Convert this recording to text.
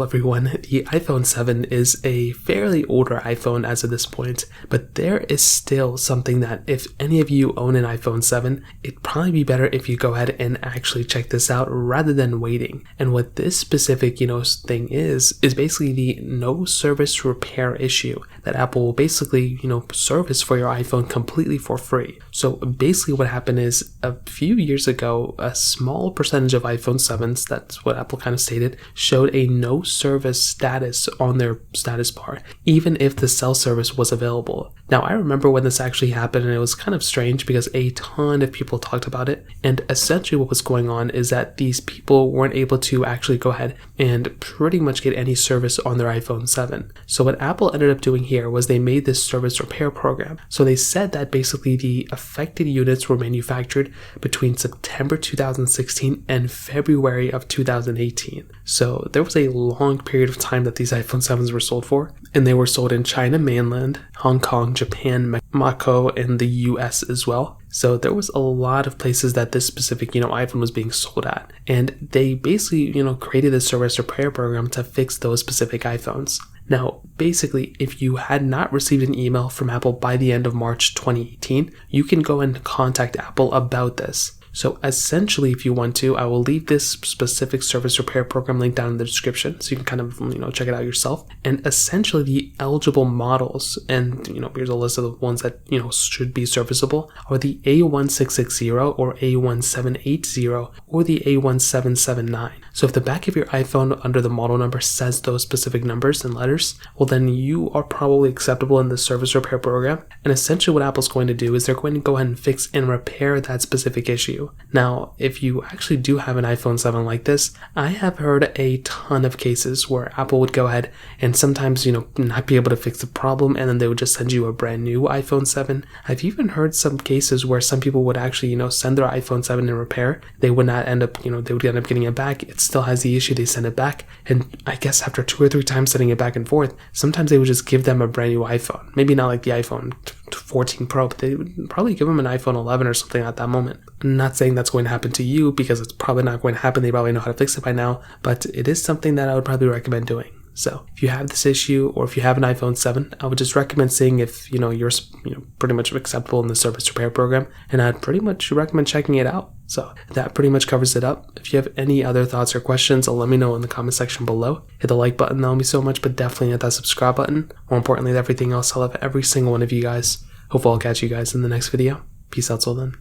Well, everyone, the iPhone 7 is a fairly older iPhone as of this point, but there is still something that if any of you own an iPhone 7, it'd probably be better if you go ahead and actually check this out rather than waiting. And what this specific, thing is basically the no service repair issue that Apple will basically, service for your iPhone completely for free. So basically what happened is a few years ago, a small percentage of iPhone 7s, that's what Apple kind of stated, showed a no service status on their status bar, even if the cell service was available. Now, I remember when this actually happened, and it was kind of strange because a ton of people talked about it. And essentially what was going on is that these people weren't able to actually go ahead and pretty much get any service on their iPhone 7. So what Apple ended up doing here was they made this service repair program. So they said that basically the affected units were manufactured between September 2016 and February of 2018. So there was a long period of time that these iPhone 7s were sold for, and they were sold in China mainland, Hong Kong, Japan, Macau, and the US as well. So there was a lot of places that this specific, iPhone was being sold at. And they basically, created this service repair program to fix those specific iPhones. Now, basically, if you had not received an email from Apple by the end of March 2018, you can go and contact Apple about this. So essentially, if you want to, I will leave this specific service repair program link down in the description so you can kind of, check it out yourself. And essentially the eligible models, and, here's a list of the ones that, should be serviceable, are the A1660 or A1780 or the A1779. So if the back of your iPhone under the model number says those specific numbers and letters, well then you are probably acceptable in the service repair program. And essentially what Apple's going to do is they're going to go ahead and fix and repair that specific issue. Now, if you actually do have an iPhone 7 like this, I have heard a ton of cases where Apple would go ahead and sometimes, not be able to fix the problem, and then they would just send you a brand new iPhone 7. I've even heard some cases where some people would actually, send their iPhone 7 in repair. They would not end up, they would end up getting it back. It still has the issue. They send it back. And I guess after 2 or 3 times sending it back and forth, sometimes they would just give them a brand new iPhone. Maybe not like the iPhone 14 Pro, but they would probably give them an iPhone 11 or something at that moment. I'm not saying that's going to happen to you because it's probably not going to happen. They probably know how to fix it by now, but it is something that I would probably recommend doing. So if you have this issue or if you have an iPhone 7, I would just recommend seeing if, you're pretty much acceptable in the service repair program, and I'd pretty much recommend checking it out. So that pretty much covers it up. If you have any other thoughts or questions, let me know in the comment section below. Hit the like button, that'll mean so much, but definitely hit that subscribe button. More importantly than everything else, I love every single one of you guys. Hopefully I'll catch you guys in the next video. Peace out till then.